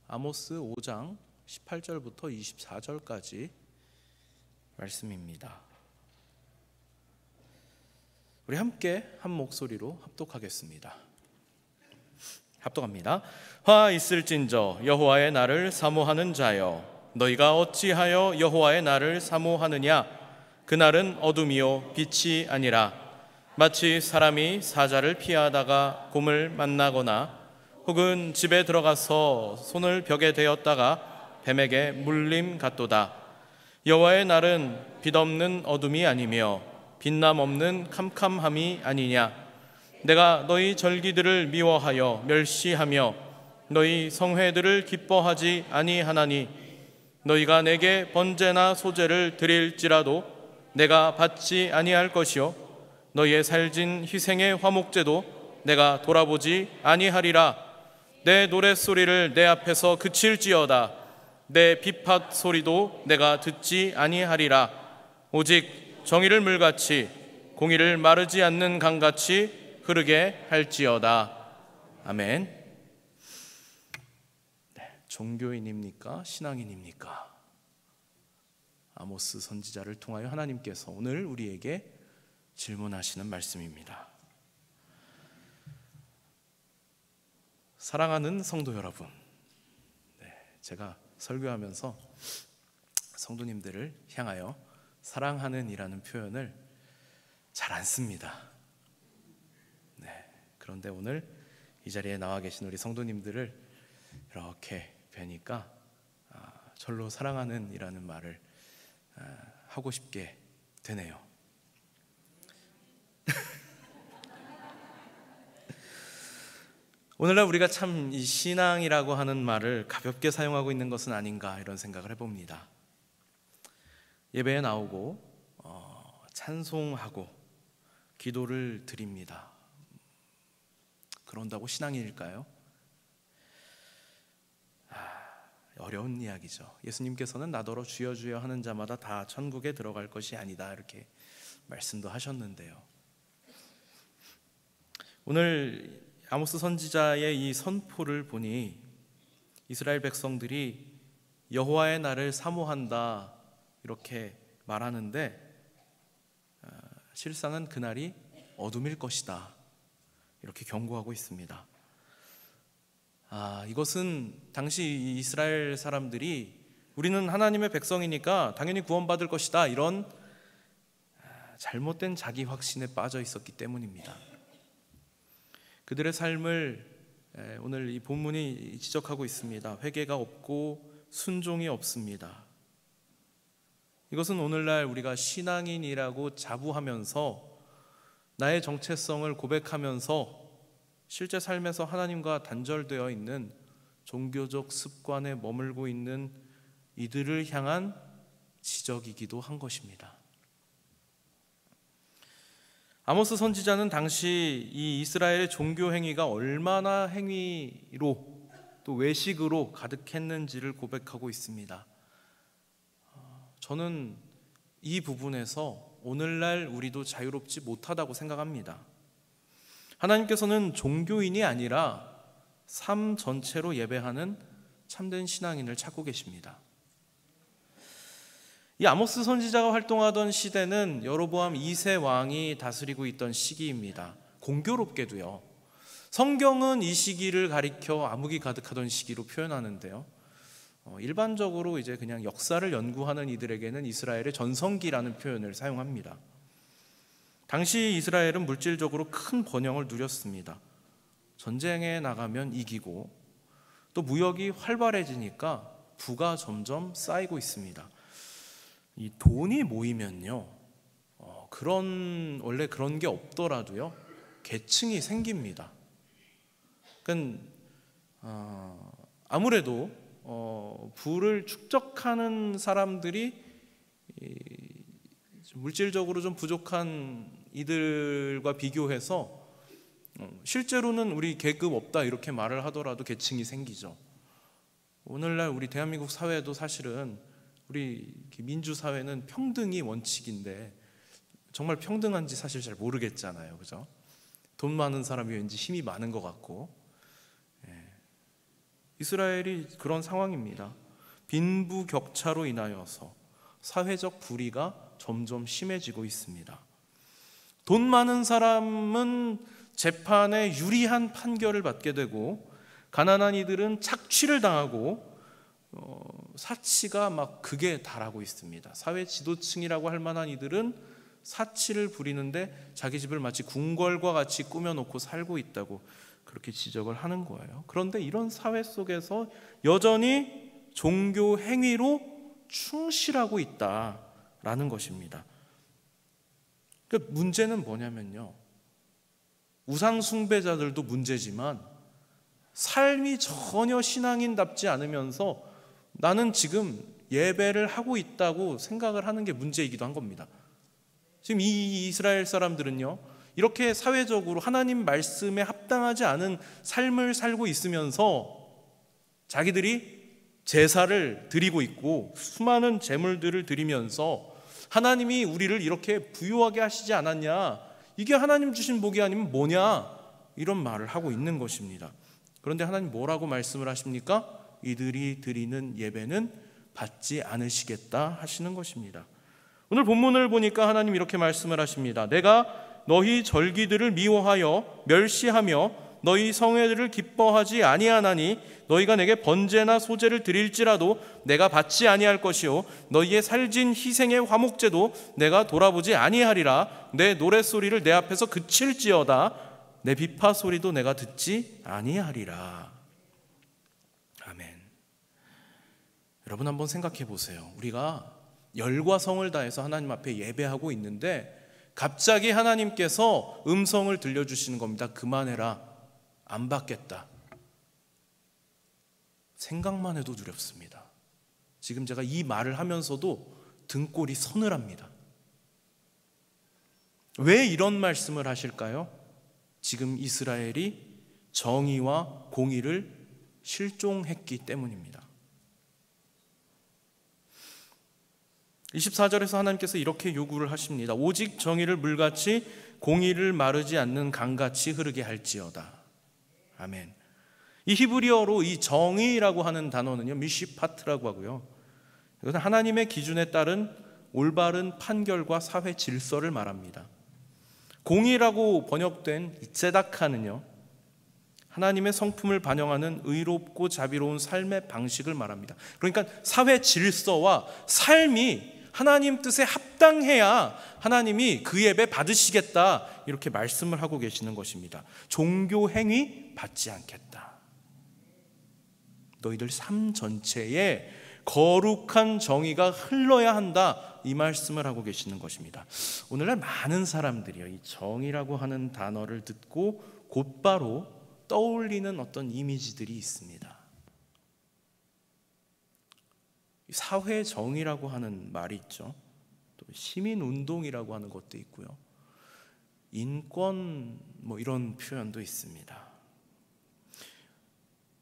아모스 5장 18절부터 24절까지 말씀입니다. 우리 함께 한 목소리로 합독하겠습니다. 합독합니다. 화 있을진저 여호와의 날을 사모하는 자여, 너희가 어찌하여 여호와의 날을 사모하느냐? 그날은 어둠이요 빛이 아니라 마치 사람이 사자를 피하다가 곰을 만나거나 혹은 집에 들어가서 손을 벽에 대었다가 뱀에게 물림 같도다. 여호와의 날은 빛없는 어둠이 아니며 빛남 없는 캄캄함이 아니냐? 내가 너희 절기들을 미워하여 멸시하며 너희 성회들을 기뻐하지 아니하나니, 너희가 내게 번제나 소제를 드릴지라도 내가 받지 아니할 것이요 너희의 살진 희생의 화목제도 내가 돌아보지 아니하리라. 내 노랫소리를 내 앞에서 그칠지어다. 내 비팟 소리도 내가 듣지 아니하리라. 오직 정의를 물같이 공의를 마르지 않는 강같이 흐르게 할지어다. 아멘. 종교인입니까? 신앙인입니까? 아모스 선지자를 통하여 하나님께서 오늘 우리에게 질문하시는 말씀입니다. 사랑하는 성도 여러분, 제가 설교하면서 성도님들을 향하여 사랑하는 이라는 표현을 잘 안 씁니다. 그런데 오늘 이 자리에 나와 계신 우리 성도님들을 이렇게 뵈니까 절로 사랑하는 이라는 말을 하고 싶게 되네요. 오늘날 우리가 참 이 신앙이라고 하는 말을 가볍게 사용하고 있는 것은 아닌가 이런 생각을 해봅니다. 예배에 나오고 찬송하고 기도를 드립니다. 그런다고 신앙일까요? 어려운 이야기죠. 예수님께서는 나더러 주여 주여 하는 자마다 다 천국에 들어갈 것이 아니다 이렇게 말씀도 하셨는데요. 오늘 아모스 선지자의 이 선포를 보니 이스라엘 백성들이 여호와의 날을 사모한다 이렇게 말하는데 실상은 그날이 어둠일 것이다 이렇게 경고하고 있습니다. 이것은 당시 이스라엘 사람들이 우리는 하나님의 백성이니까 당연히 구원받을 것이다 이런 잘못된 자기 확신에 빠져 있었기 때문입니다. 그들의 삶을 오늘 이 본문이 지적하고 있습니다. 회개가 없고 순종이 없습니다. 이것은 오늘날 우리가 신앙인이라고 자부하면서 나의 정체성을 고백하면서 실제 삶에서 하나님과 단절되어 있는 종교적 습관에 머물고 있는 이들을 향한 지적이기도 한 것입니다. 아모스 선지자는 당시 이 이스라엘의 종교 행위가 얼마나 행위로 또 외식으로 가득했는지를 고백하고 있습니다. 저는 이 부분에서 오늘날 우리도 자유롭지 못하다고 생각합니다. 하나님께서는 종교인이 아니라 삶 전체로 예배하는 참된 신앙인을 찾고 계십니다. 이 아모스 선지자가 활동하던 시대는 여로보암 2세 왕이 다스리고 있던 시기입니다. 공교롭게도요. 성경은 이 시기를 가리켜 암흑이 가득하던 시기로 표현하는데요. 일반적으로 이제 그냥 역사를 연구하는 이들에게는 이스라엘의 전성기라는 표현을 사용합니다. 당시 이스라엘은 물질적으로 큰 번영을 누렸습니다. 전쟁에 나가면 이기고 또 무역이 활발해지니까 부가 점점 쌓이고 있습니다. 이 돈이 모이면요, 원래 그런 게 없더라도요, 계층이 생깁니다. 그러니까 아무래도 부를 축적하는 사람들이 물질적으로 좀 부족한 이들과 비교해서 실제로는 우리 계급 없다 이렇게 말을 하더라도 계층이 생기죠. 오늘날 우리 대한민국 사회도 사실은 우리 민주사회는 평등이 원칙인데 정말 평등한지 사실 잘 모르겠잖아요. 그죠? 돈 많은 사람이 왠지 힘이 많은 것 같고 이스라엘이 그런 상황입니다. 빈부격차로 인하여서 사회적 불의가 점점 심해지고 있습니다. 돈 많은 사람은 재판에 유리한 판결을 받게 되고, 가난한 이들은 착취를 당하고 사치가 막 극에 달하고 있습니다. 사회 지도층이라고 할 만한 이들은 사치를 부리는데 자기 집을 마치 궁궐과 같이 꾸며놓고 살고 있다고 그렇게 지적을 하는 거예요. 그런데 이런 사회 속에서 여전히 종교 행위로 충실하고 있다라는 것입니다. 그러니까 문제는 뭐냐면요, 우상 숭배자들도 문제지만 삶이 전혀 신앙인답지 않으면서 나는 지금 예배를 하고 있다고 생각을 하는 게 문제이기도 한 겁니다. 지금 이 이스라엘 사람들은요, 이렇게 사회적으로 하나님 말씀에 합당하지 않은 삶을 살고 있으면서 자기들이 제사를 드리고 있고 수많은 제물들을 드리면서 하나님이 우리를 이렇게 부유하게 하시지 않았냐, 이게 하나님 주신 복이 아니면 뭐냐, 이런 말을 하고 있는 것입니다. 그런데 하나님 뭐라고 말씀을 하십니까? 이들이 드리는 예배는 받지 않으시겠다 하시는 것입니다. 오늘 본문을 보니까 하나님 이렇게 말씀을 하십니다. 내가 너희 절기들을 미워하여 멸시하며 너희 성회들을 기뻐하지 아니하나니 너희가 내게 번제나 소제를 드릴지라도 내가 받지 아니할 것이요 너희의 살진 희생의 화목제도 내가 돌아보지 아니하리라. 내 노랫소리를 내 앞에서 그칠지어다 내 비파 소리도 내가 듣지 아니하리라. 아멘. 여러분 한번 생각해 보세요. 우리가 열과 성을 다해서 하나님 앞에 예배하고 있는데 갑자기 하나님께서 음성을 들려주시는 겁니다. 그만해라, 안 받겠다. 생각만 해도 두렵습니다. 지금 제가 이 말을 하면서도 등골이 서늘합니다. 왜 이런 말씀을 하실까요? 지금 이스라엘이 정의와 공의를 실종했기 때문입니다. 24절에서 하나님께서 이렇게 요구를 하십니다. 오직 정의를 물같이 공의를 마르지 않는 강같이 흐르게 할지어다. 아멘. 이 히브리어로 이 정의라고 하는 단어는요, 미시파트라고 하고요, 이것은 하나님의 기준에 따른 올바른 판결과 사회 질서를 말합니다. 공의라고 번역된 ጼ다카는요, 하나님의 성품을 반영하는 의롭고 자비로운 삶의 방식을 말합니다. 그러니까 사회 질서와 삶이 하나님 뜻에 합당해야 하나님이 그 예배 받으시겠다, 이렇게 말씀을 하고 계시는 것입니다. 종교 행위 받지 않겠다. 너희들 삶 전체에 거룩한 정의가 흘러야 한다, 이 말씀을 하고 계시는 것입니다. 오늘날 많은 사람들이요, 이 정의라고 하는 단어를 듣고 곧바로 떠올리는 어떤 이미지들이 있습니다. 사회 정의라고 하는 말이 있죠. 또 시민 운동이라고 하는 것도 있고요. 인권 이런 표현도 있습니다.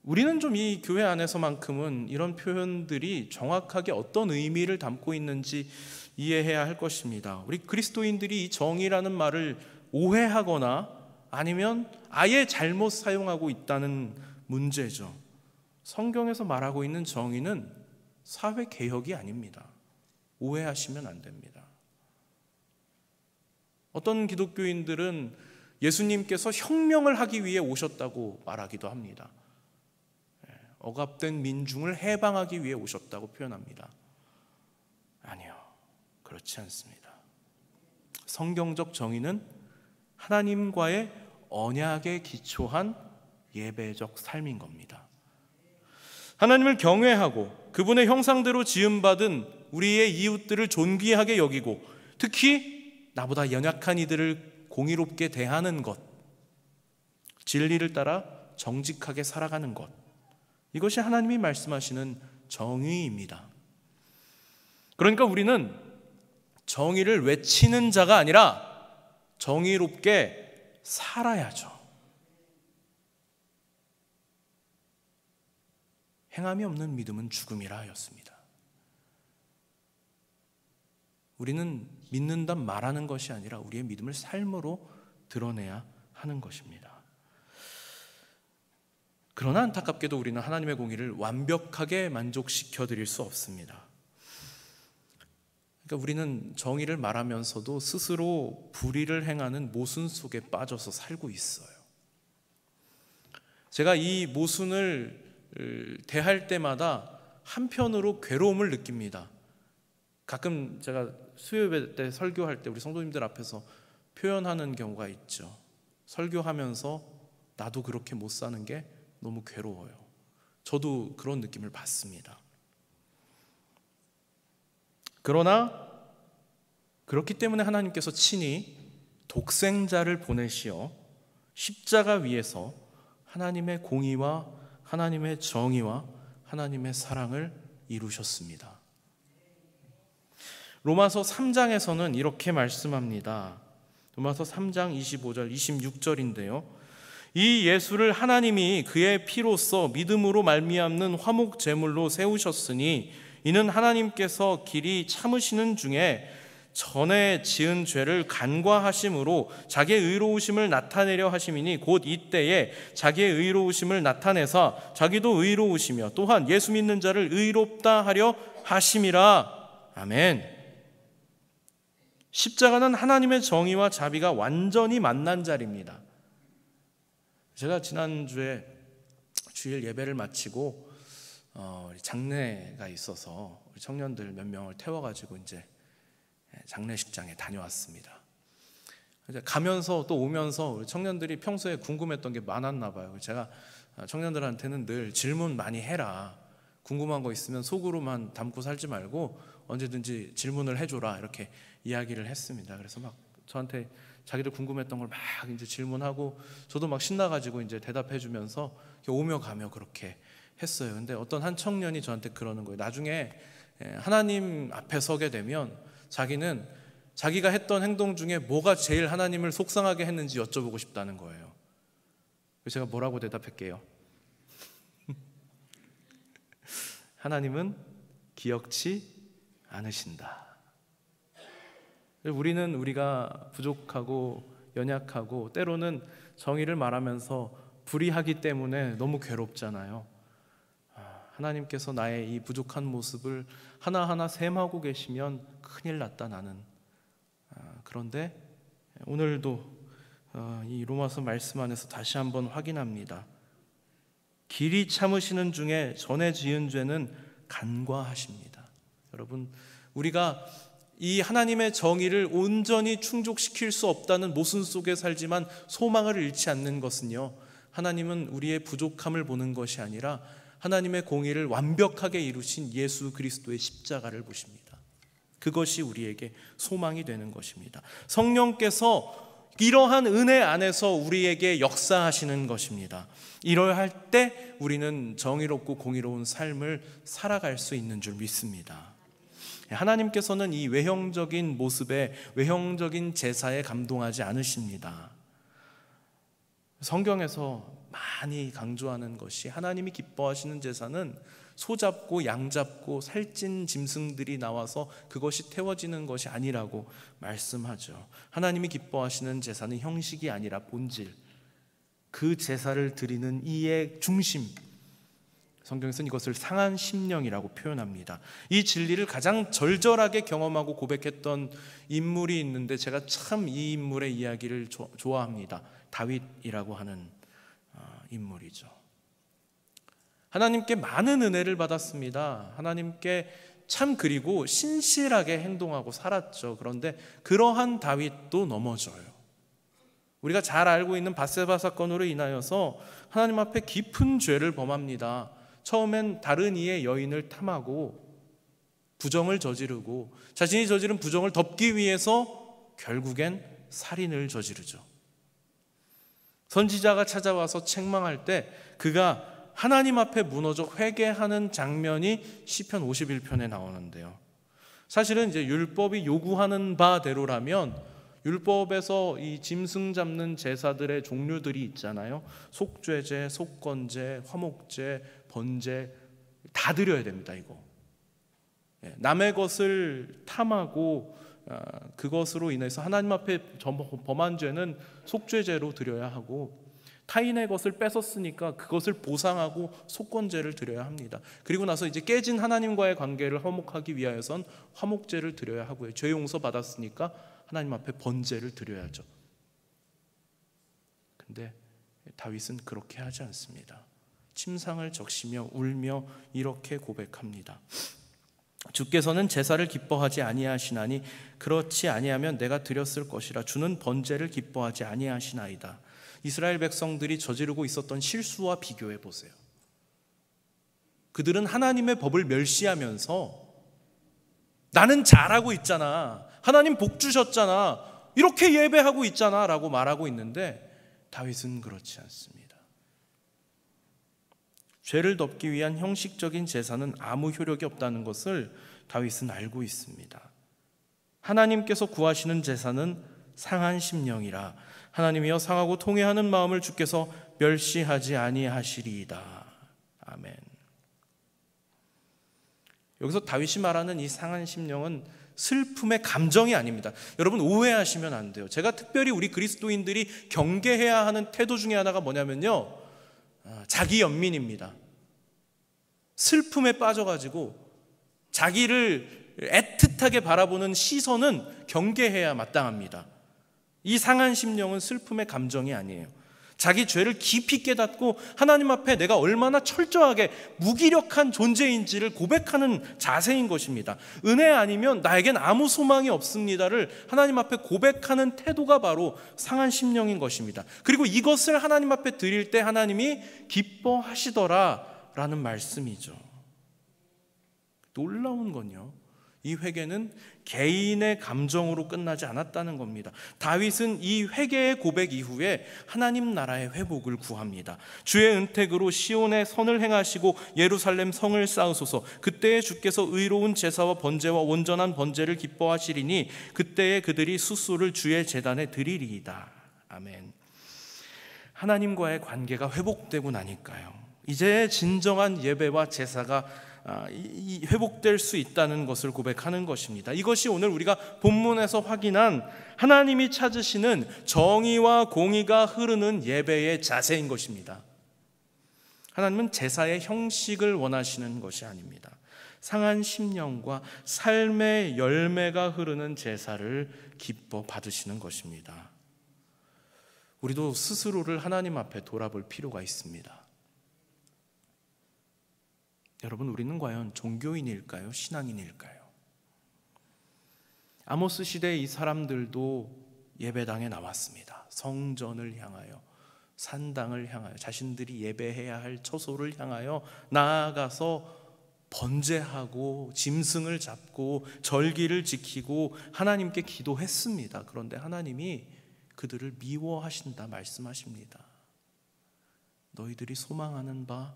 우리는 좀 이 교회 안에서만큼은 이런 표현들이 정확하게 어떤 의미를 담고 있는지 이해해야 할 것입니다. 우리 그리스도인들이 이 정의라는 말을 오해하거나 아니면 아예 잘못 사용하고 있다는 문제죠. 성경에서 말하고 있는 정의는 사회 개혁이 아닙니다. 오해하시면 안 됩니다. 어떤 기독교인들은 예수님께서 혁명을 하기 위해 오셨다고 말하기도 합니다. 억압된 민중을 해방하기 위해 오셨다고 표현합니다. 아니요, 그렇지 않습니다. 성경적 정의는 하나님과의 언약에 기초한 예배적 삶인 겁니다. 하나님을 경외하고 그분의 형상대로 지음받은 우리의 이웃들을 존귀하게 여기고 특히 나보다 연약한 이들을 공의롭게 대하는 것, 진리를 따라 정직하게 살아가는 것, 이것이 하나님이 말씀하시는 정의입니다. 그러니까 우리는 정의를 외치는 자가 아니라 정의롭게 살아야죠. 행함이 없는 믿음은 죽음이라 하였습니다. 우리는 믿는다 말하는 것이 아니라 우리의 믿음을 삶으로 드러내야 하는 것입니다. 그러나 안타깝게도 우리는 하나님의 공의를 완벽하게 만족시켜 드릴 수 없습니다. 그러니까 우리는 정의를 말하면서도 스스로 불의를 행하는 모순 속에 빠져서 살고 있어요. 제가 이 모순을 대할 때마다 한편으로 괴로움을 느낍니다. 가끔 제가 수요예배 때 설교할 때 우리 성도님들 앞에서 표현하는 경우가 있죠. 설교하면서 나도 그렇게 못 사는 게 너무 괴로워요. 저도 그런 느낌을 받습니다. 그러나 그렇기 때문에 하나님께서 친히 독생자를 보내시어 십자가 위에서 하나님의 공의와 하나님의 정의와 하나님의 사랑을 이루셨습니다. 로마서 3장에서는 이렇게 말씀합니다. 로마서 3장 25절 26절인데요. 이 예수를 하나님이 그의 피로써 믿음으로 말미암는 화목 제물로 세우셨으니 이는 하나님께서 길이 참으시는 중에 전에 지은 죄를 간과하심으로 자기의 의로우심을 나타내려 하심이니 곧 이때에 자기의 의로우심을 나타내사 자기도 의로우시며 또한 예수 믿는 자를 의롭다 하려 하심이라. 아멘. 십자가는 하나님의 정의와 자비가 완전히 만난 자리입니다. 제가 지난주에 주일 예배를 마치고 장례가 있어서 우리 청년들 몇 명을 태워가지고 이제 장례식장에 다녀왔습니다. 가면서 또 오면서 우리 청년들이 평소에 궁금했던 게 많았나 봐요. 제가 청년들한테는 늘 질문 많이 해라. 궁금한 거 있으면 속으로만 담고 살지 말고 언제든지 질문을 해줘라. 이렇게 이야기를 했습니다. 그래서 막 저한테 자기들 궁금했던 걸 막 이제 질문하고 저도 막 신나가지고 이제 대답해주면서 오며 가며 그렇게 했어요. 근데 어떤 한 청년이 저한테 그러는 거예요. 나중에 하나님 앞에 서게 되면 자기는 자기가 했던 행동 중에 뭐가 제일 하나님을 속상하게 했는지 여쭤보고 싶다는 거예요. 제가 뭐라고 대답할게요? 하나님은 기억치 않으신다. 우리는 우리가 부족하고 연약하고 때로는 정의를 말하면서 불의하기 때문에 너무 괴롭잖아요. 하나님께서 나의 이 부족한 모습을 하나하나 셈하고 계시면 큰일 났다 나는. 그런데 오늘도 이 로마서 말씀 안에서 다시 한번 확인합니다. 길이 참으시는 중에 전에 지은 죄는 간과하십니다. 여러분, 우리가 이 하나님의 정의를 온전히 충족시킬 수 없다는 모순 속에 살지만 소망을 잃지 않는 것은요, 하나님은 우리의 부족함을 보는 것이 아니라 하나님의 공의를 완벽하게 이루신 예수 그리스도의 십자가를 보십니다. 그것이 우리에게 소망이 되는 것입니다. 성령께서 이러한 은혜 안에서 우리에게 역사하시는 것입니다. 이러할 때 우리는 정의롭고 공의로운 삶을 살아갈 수 있는 줄 믿습니다. 하나님께서는 이 외형적인 모습에, 외형적인 제사에 감동하지 않으십니다. 성경에서 많이 강조하는 것이 하나님이 기뻐하시는 제사는 소 잡고 양 잡고 살찐 짐승들이 나와서 그것이 태워지는 것이 아니라고 말씀하죠. 하나님이 기뻐하시는 제사는 형식이 아니라 본질, 그 제사를 드리는 이의 중심, 성경에서는 이것을 상한 심령이라고 표현합니다. 이 진리를 가장 절절하게 경험하고 고백했던 인물이 있는데 제가 참 이 인물의 이야기를 좋아합니다. 다윗이라고 하는 인물이죠. 하나님께 많은 은혜를 받았습니다. 하나님께 참 그리고 신실하게 행동하고 살았죠. 그런데 그러한 다윗도 넘어져요. 우리가 잘 알고 있는 밧세바 사건으로 인하여서 하나님 앞에 깊은 죄를 범합니다. 처음엔 다른 이의 여인을 탐하고 부정을 저지르고 자신이 저지른 부정을 덮기 위해서 결국엔 살인을 저지르죠. 선지자가 찾아와서 책망할 때 그가 하나님 앞에 무너져 회개하는 장면이 시편 51편에 나오는데요. 사실은 이제 율법이 요구하는 바대로라면 율법에서 이 짐승 잡는 제사들의 종류들이 있잖아요. 속죄제, 속건제, 화목제, 번제 다 드려야 됩니다. 이거 남의 것을 탐하고 그것으로 인해서 하나님 앞에 범한 죄는 속죄제로 드려야 하고, 타인의 것을 뺏었으니까 그것을 보상하고 속건제를 드려야 합니다. 그리고 나서 이제 깨진 하나님과의 관계를 화목하기 위하여선 화목제를 드려야 하고요. 죄 용서 받았으니까 하나님 앞에 번제를 드려야죠. 근데 다윗은 그렇게 하지 않습니다. 침상을 적시며 울며 이렇게 고백합니다. 주께서는 제사를 기뻐하지 아니하시나니 그렇지 아니하면 내가 드렸을 것이라. 주는 번제를 기뻐하지 아니하시나이다. 이스라엘 백성들이 저지르고 있었던 실수와 비교해 보세요. 그들은 하나님의 법을 멸시하면서 나는 잘하고 있잖아, 하나님 복 주셨잖아, 이렇게 예배하고 있잖아 라고 말하고 있는데 다윗은 그렇지 않습니다. 죄를 덮기 위한 형식적인 제사는 아무 효력이 없다는 것을 다윗은 알고 있습니다. 하나님께서 구하시는 제사는 상한 심령이라. 하나님이여 상하고 통회하는 마음을 주께서 멸시하지 아니하시리이다. 아멘. 여기서 다윗이 말하는 이 상한 심령은 슬픔의 감정이 아닙니다. 여러분 오해하시면 안 돼요. 제가 특별히 우리 그리스도인들이 경계해야 하는 태도 중에 하나가 뭐냐면요, 자기 연민입니다. 슬픔에 빠져가지고 자기를 애틋하게 바라보는 시선은 경계해야 마땅합니다. 이 상한 심령은 슬픔의 감정이 아니에요. 자기 죄를 깊이 깨닫고 하나님 앞에 내가 얼마나 철저하게 무기력한 존재인지를 고백하는 자세인 것입니다. 은혜 아니면 나에겐 아무 소망이 없습니다를 하나님 앞에 고백하는 태도가 바로 상한 심령인 것입니다. 그리고 이것을 하나님 앞에 드릴 때 하나님이 기뻐하시더라 라는 말씀이죠. 놀라운 건요, 이 회개는 개인의 감정으로 끝나지 않았다는 겁니다. 다윗은 이 회개의 고백 이후에 하나님 나라의 회복을 구합니다. 주의 은택으로 시온의 선을 행하시고 예루살렘 성을 쌓으소서. 그때에 주께서 의로운 제사와 번제와 온전한 번제를 기뻐하시리니 그때에 그들이 수소를 주의 제단에 드리리이다. 아멘. 하나님과의 관계가 회복되고 나니까요, 이제 진정한 예배와 제사가 회복될 수 있다는 것을 고백하는 것입니다. 이것이 오늘 우리가 본문에서 확인한 하나님이 찾으시는 정의와 공의가 흐르는 예배의 자세인 것입니다. 하나님은 제사의 형식을 원하시는 것이 아닙니다. 상한 심령과 삶의 열매가 흐르는 제사를 기뻐 받으시는 것입니다. 우리도 스스로를 하나님 앞에 돌아볼 필요가 있습니다. 여러분, 우리는 과연 종교인일까요? 신앙인일까요? 아모스 시대의 이 사람들도 예배당에 나왔습니다. 성전을 향하여, 산당을 향하여, 자신들이 예배해야 할 처소를 향하여 나아가서 번제하고 짐승을 잡고 절기를 지키고 하나님께 기도했습니다. 그런데 하나님이 그들을 미워하신다 말씀하십니다. 너희들이 소망하는 바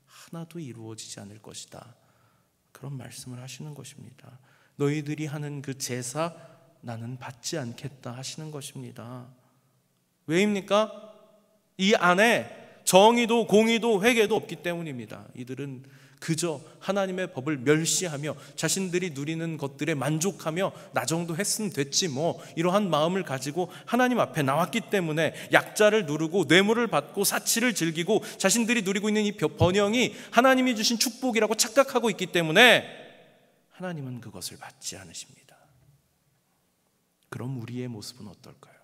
하나도 이루어지지 않을 것이다, 그런 말씀을 하시는 것입니다. 너희들이 하는 그 제사 나는 받지 않겠다 하시는 것입니다. 왜입니까? 이 안에 정의도 공의도 회개도 없기 때문입니다. 이들은 그저 하나님의 법을 멸시하며 자신들이 누리는 것들에 만족하며 나 정도 했으면 됐지 뭐, 이러한 마음을 가지고 하나님 앞에 나왔기 때문에 약자를 누르고 뇌물을 받고 사치를 즐기고 자신들이 누리고 있는 이 번영이 하나님이 주신 축복이라고 착각하고 있기 때문에 하나님은 그것을 받지 않으십니다. 그럼 우리의 모습은 어떨까요?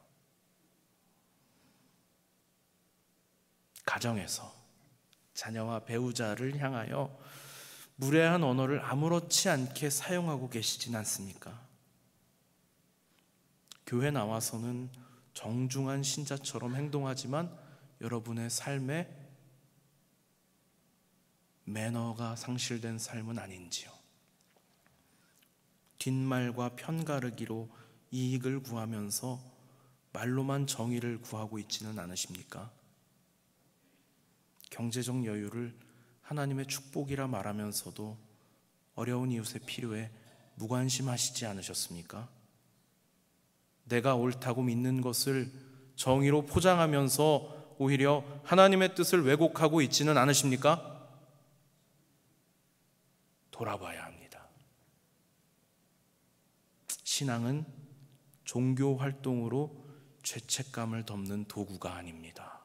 가정에서 자녀와 배우자를 향하여 무례한 언어를 아무렇지 않게 사용하고 계시진 않습니까? 교회 나와서는 정중한 신자처럼 행동하지만 여러분의 삶에 매너가 상실된 삶은 아닌지요? 뒷말과 편가르기로 이익을 구하면서 말로만 정의를 구하고 있지는 않으십니까? 경제적 여유를 하나님의 축복이라 말하면서도 어려운 이웃의 필요에 무관심하시지 않으셨습니까? 내가 옳다고 믿는 것을 정의로 포장하면서 오히려 하나님의 뜻을 왜곡하고 있지는 않으십니까? 돌아봐야 합니다. 신앙은 종교 활동으로 죄책감을 덮는 도구가 아닙니다.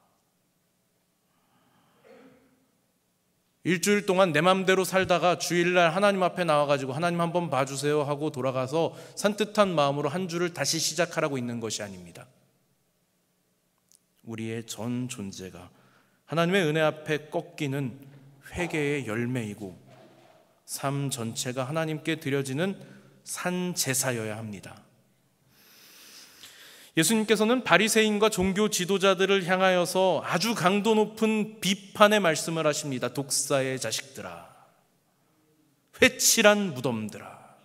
일주일 동안 내 맘대로 살다가 주일날 하나님 앞에 나와가지고 하나님 한번 봐주세요 하고 돌아가서 산뜻한 마음으로 한 주를 다시 시작하라고 있는 것이 아닙니다. 우리의 전 존재가 하나님의 은혜 앞에 꺾이는 회개의 열매이고 삶 전체가 하나님께 드려지는 산제사여야 합니다. 예수님께서는 바리새인과 종교 지도자들을 향하여서 아주 강도 높은 비판의 말씀을 하십니다. 독사의 자식들아, 회칠한 무덤들아.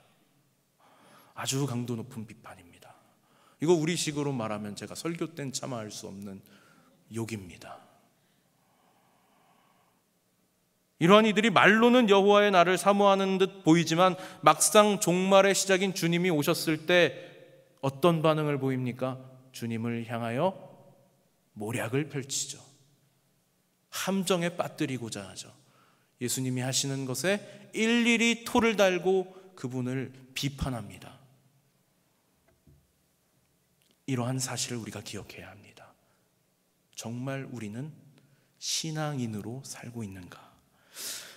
아주 강도 높은 비판입니다. 이거 우리식으로 말하면 제가 설교 땐 참아할 수 없는 욕입니다. 이러한 이들이 말로는 여호와의 날을 사모하는 듯 보이지만 막상 종말의 시작인 주님이 오셨을 때 어떤 반응을 보입니까? 주님을 향하여 모략을 펼치죠. 함정에 빠뜨리고자 하죠. 예수님이 하시는 것에 일일이 토를 달고 그분을 비판합니다. 이러한 사실을 우리가 기억해야 합니다. 정말 우리는 신앙인으로 살고 있는가?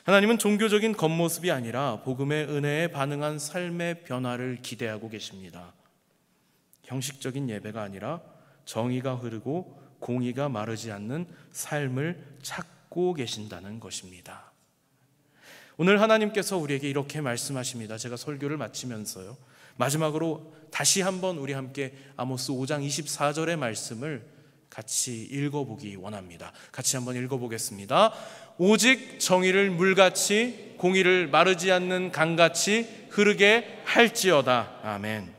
하나님은 종교적인 겉모습이 아니라 복음의 은혜에 반응한 삶의 변화를 기대하고 계십니다. 형식적인 예배가 아니라 정의가 흐르고 공의가 마르지 않는 삶을 찾고 계신다는 것입니다. 오늘 하나님께서 우리에게 이렇게 말씀하십니다. 제가 설교를 마치면서요, 마지막으로 다시 한번 우리 함께 아모스 5장 24절의 말씀을 같이 읽어보기 원합니다. 같이 한번 읽어보겠습니다. 오직 정의를 물같이 공의를 마르지 않는 강같이 흐르게 할지어다. 아멘.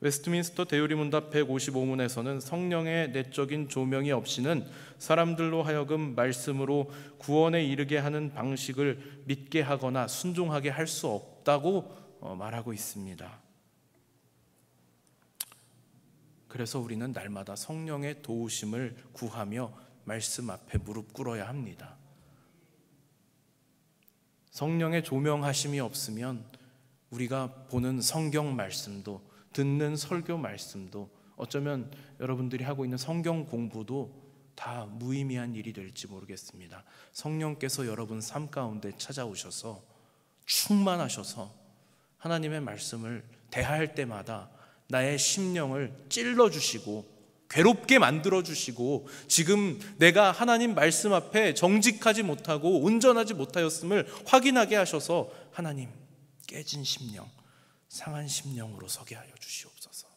웨스트민스터 대요리문답 155문에서는 성령의 내적인 조명이 없이는 사람들로 하여금 말씀으로 구원에 이르게 하는 방식을 믿게 하거나 순종하게 할 수 없다고 말하고 있습니다. 그래서 우리는 날마다 성령의 도우심을 구하며 말씀 앞에 무릎 꿇어야 합니다. 성령의 조명하심이 없으면 우리가 보는 성경 말씀도, 듣는 설교 말씀도, 어쩌면 여러분들이 하고 있는 성경 공부도 다 무의미한 일이 될지 모르겠습니다. 성령께서 여러분 삶 가운데 찾아오셔서 충만하셔서 하나님의 말씀을 대할 때마다 나의 심령을 찔러주시고 괴롭게 만들어주시고, 지금 내가 하나님 말씀 앞에 정직하지 못하고 온전하지 못하였음을 확인하게 하셔서 하나님, 깨진 심령, 상한 심령으로 서게 하여 주시옵소서.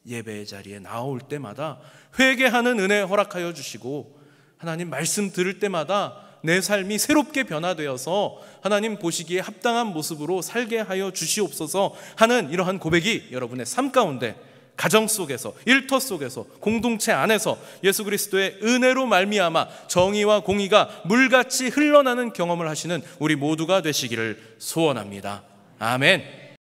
예배의 자리에 나올 때마다 회개하는 은혜 허락하여 주시고, 하나님 말씀 들을 때마다 내 삶이 새롭게 변화되어서 하나님 보시기에 합당한 모습으로 살게 하여 주시옵소서 하는 이러한 고백이 여러분의 삶 가운데, 가정 속에서, 일터 속에서, 공동체 안에서 예수 그리스도의 은혜로 말미암아 정의와 공의가 물같이 흘러나는 경험을 하시는 우리 모두가 되시기를 소원합니다. 아멘.